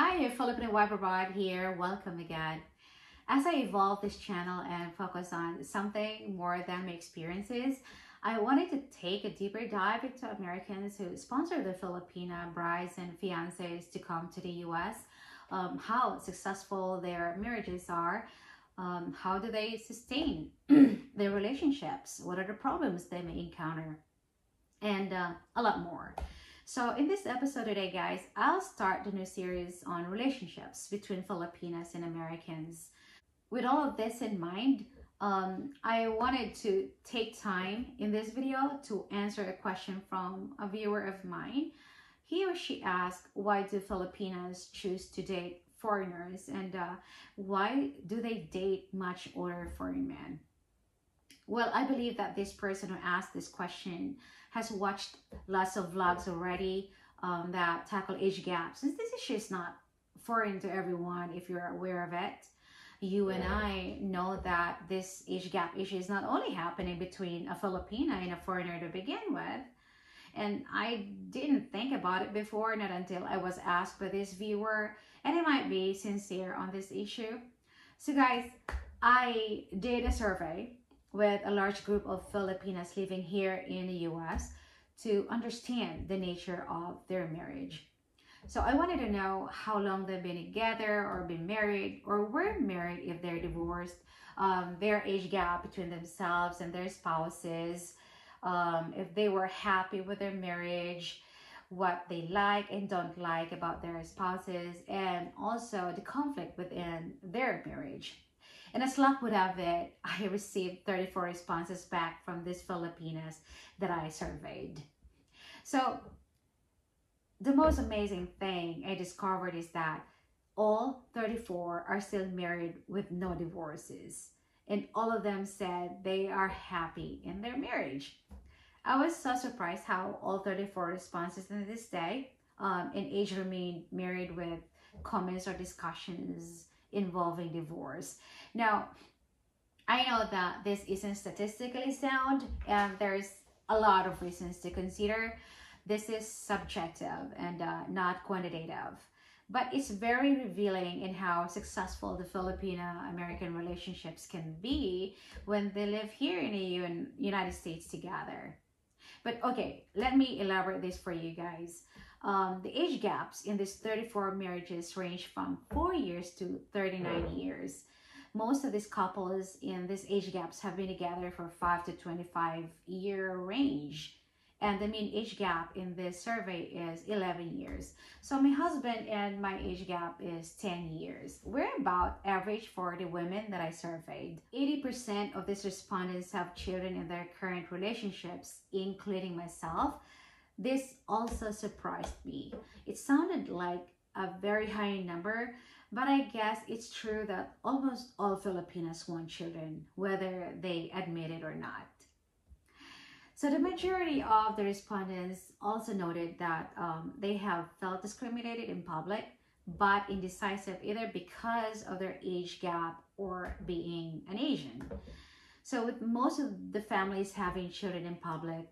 Hi, Filipino Wife Abroad here. Welcome again. As I evolve this channel and focus on something more than my experiences, I wanted to take a deeper dive into Americans who sponsor the Filipina brides and fiancés to come to the US, how successful their marriages are, how do they sustain their relationships, what are the problems they may encounter, and a lot more. So in this episode today, guys, I'll start the new series on relationships between Filipinas and Americans. With all of this in mind, I wanted to take time in this video to answer a question from a viewer of mine. He or she asked, why do Filipinas choose to date foreigners, and why do they date much older foreign men? Well, I believe that this person who asked this question has watched lots of vlogs already that tackle age gaps. Since this issue is not foreign to everyone, if you're aware of it, you and I know that this age gap issue is not only happening between a Filipina and a foreigner to begin with. And I didn't think about it before, not until I was asked by this viewer, and I might be sincere on this issue. So guys, I did a survey with a large group of Filipinas living here in the US to understand the nature of their marriage. So I wanted to know how long they've been together or been married or were married if they're divorced, their age gap between themselves and their spouses, if they were happy with their marriage, what they like and don't like about their spouses, and also the conflict within their marriage. And as luck would have it, I received 34 responses back from these Filipinas that I surveyed. So the most amazing thing I discovered is that all 34 are still married with no divorces. And all of them said they are happy in their marriage. I was so surprised how all 34 responses to this day in age remain married with comments or discussions involving divorce. Now, I know that this isn't statistically sound and there's a lot of reasons to consider. This is subjective and not quantitative, but it's very revealing in how successful the Filipino-American relationships can be when they live here in the United States together. But okay, let me elaborate this for you guys. The age gaps in these 34 marriages range from 4 years to 39 years. Most of these couples in these age gaps have been together for 5 to 25-year range. And the mean age gap in this survey is 11 years. So my husband and my age gap is 10 years. We're about average for the women that I surveyed. 80% of these respondents have children in their current relationships, including myself. This also surprised me. It sounded like a very high number, but I guess it's true that almost all Filipinos want children, whether they admit it or not. So the majority of the respondents also noted that they have felt discriminated in public, but indecisive either because of their age gap or being an Asian. So with most of the families having children in public,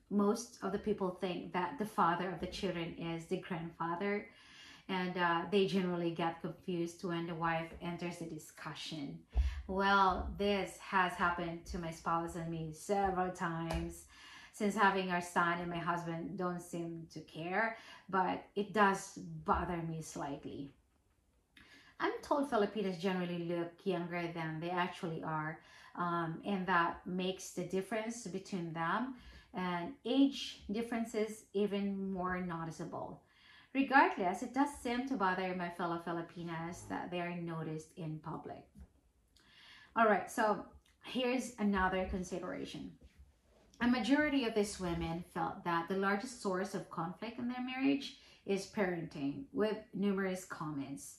most of the people think that the father of the children is the grandfather, and they generally get confused when the wife enters the discussion. Well, this has happened to my spouse and me several times since having our son, and my husband don't seem to care, but it does bother me slightly. I'm told Filipinos generally look younger than they actually are, and that makes the difference between them and age differences even more noticeable. Regardless, it does seem to bother my fellow Filipinas that they are noticed in public. All right, so here's another consideration. A majority of these women felt that the largest source of conflict in their marriage is parenting, with numerous comments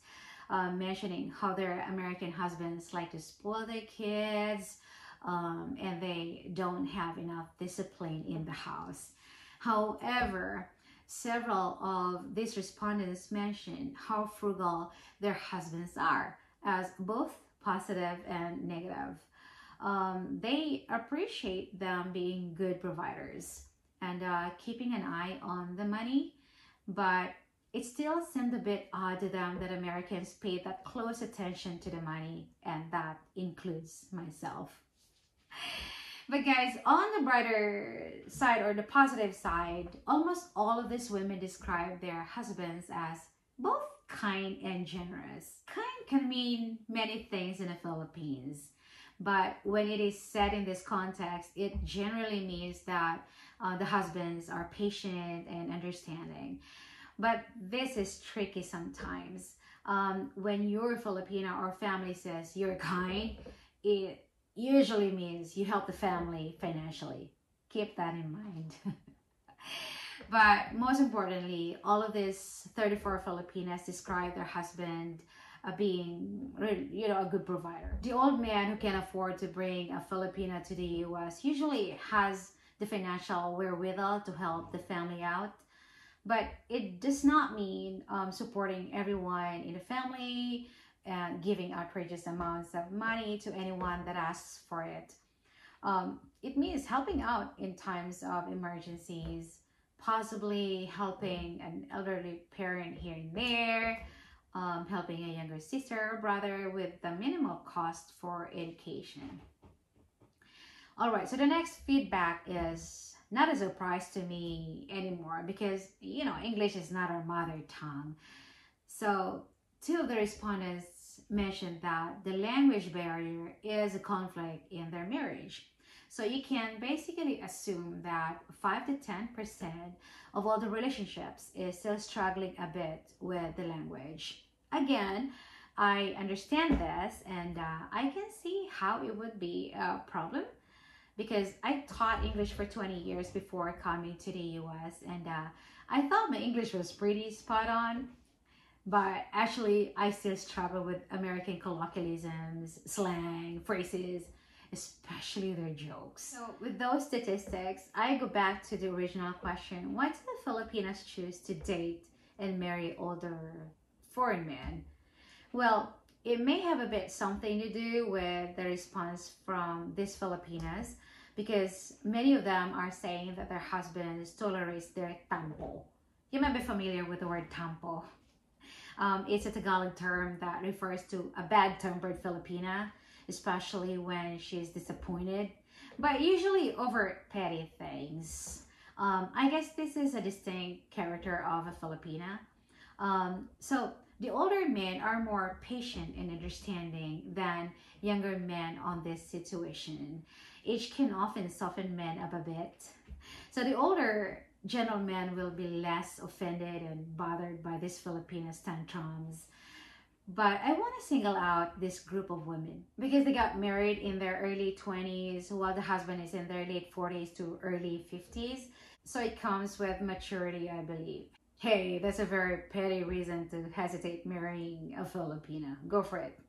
mentioning how their American husbands like to spoil their kids, and they don't have enough discipline in the house. However, several of these respondents mentioned how frugal their husbands are, as both positive and negative. They appreciate them being good providers and keeping an eye on the money, but it still seemed a bit odd to them that Americans paid that close attention to the money, and that includes myself. But guys, on the brighter side or the positive side, almost all of these women describe their husbands as both kind and generous. Kind can mean many things in the Philippines, but when it is said in this context, it generally means that the husbands are patient and understanding. But this is tricky sometimes. When your Filipino or family says you're kind, it usually means you help the family financially. Keep that in mind. But most importantly, all of these 34 Filipinas describe their husband being, a good provider. The old man who can afford to bring a Filipina to the US usually has the financial wherewithal to help the family out. But it does not mean supporting everyone in the family and giving outrageous amounts of money to anyone that asks for it. It means helping out in times of emergencies, possibly helping an elderly parent here and there, helping a younger sister or brother with the minimal cost for education. All right, so the next feedback is not a surprise to me anymore because, English is not our mother tongue. So two of the respondents mentioned that the language barrier is a conflict in their marriage. So you can basically assume that 5 to 10% of all the relationships is still struggling a bit with the language. Again, I understand this, and I can see how it would be a problem because I taught English for 20 years before coming to the US, and I thought my English was pretty spot on. But actually, I still struggle with American colloquialisms, slang, phrases, especially their jokes. So with those statistics, I go back to the original question: why do the Filipinas choose to date and marry older foreign men? Well, it may have a bit something to do with the response from these Filipinas, because many of them are saying that their husbands tolerate their tampo. You might be familiar with the word tampo. It's a Tagalog term that refers to a bad-tempered Filipina, especially when she's disappointed, but usually over petty things. I guess this is a distinct character of a Filipina. So the older men are more patient and understanding than younger men on this situation. Age can often soften men up a bit. So the older gentlemen will be less offended and bothered by these Filipino tantrums. But I want to single out this group of women because they got married in their early 20s while the husband is in their late 40s to early 50s. So it comes with maturity, I believe. Hey, that's a very petty reason to hesitate marrying a Filipina. Go for it.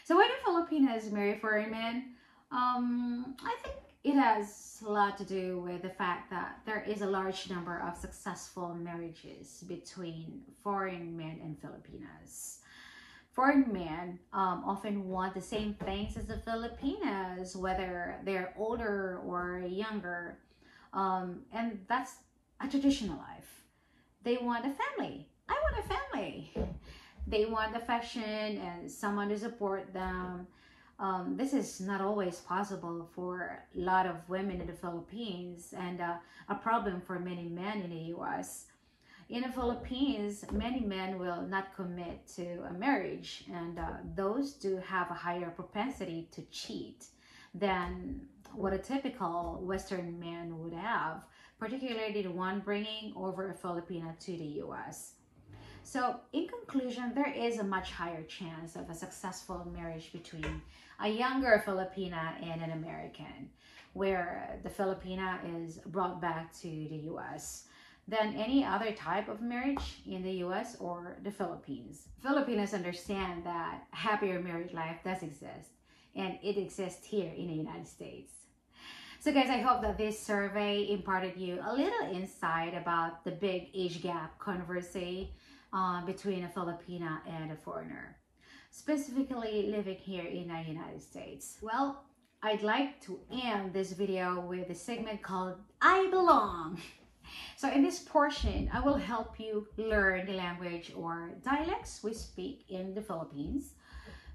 So why do Filipinas marry foreign men? I think it has a lot to do with the fact that there is a large number of successful marriages between foreign men and Filipinas. Foreign men often want the same things as the Filipinas, whether they're older or younger. And that's a traditional life. They want a family. I want a family. They want affection and someone to support them. This is not always possible for a lot of women in the Philippines, and a problem for many men in the US. In the Philippines, many men will not commit to a marriage, and those do have a higher propensity to cheat than what a typical Western man would have, particularly the one bringing over a Filipina to the US. So, in conclusion, there is a much higher chance of a successful marriage between a younger Filipina and an American, where the Filipina is brought back to the US, than any other type of marriage in the US or the Philippines. Filipinos understand that happier married life does exist, and it exists here in the United States. So guys, I hope that this survey imparted you a little insight about the big age gap controversy between a Filipina and a foreigner, specifically living here in the United States. Well, I'd like to end this video with a segment called I Belong. So in this portion, I will help you learn the language or dialects we speak in the Philippines.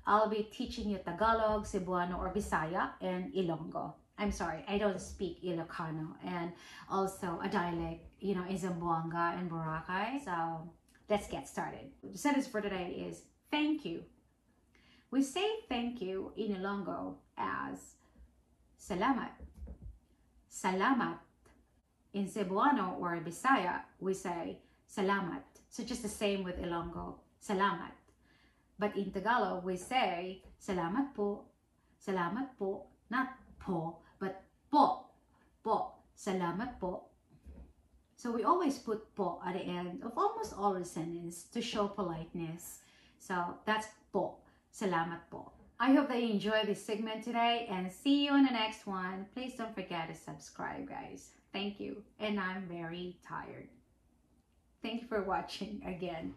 I'll be teaching you Tagalog, Cebuano, or Bisaya, and Ilonggo. I'm sorry, I don't speak Ilocano, and also a dialect, in Zamboanga and Boracay. So let's get started. The sentence for today is thank you. We say thank you in Ilonggo as salamat. Salamat. In Cebuano or Bisaya, we say salamat. So just the same with Ilonggo, salamat. But in Tagalog, we say salamat po, not po, but po, salamat po. So we always put po at the end of almost all the sentences to show politeness. So that's po, salamat po. I hope that you enjoyed this segment today and see you in the next one. Please don't forget to subscribe, guys. Thank you. And I'm very tired. Thank you for watching again.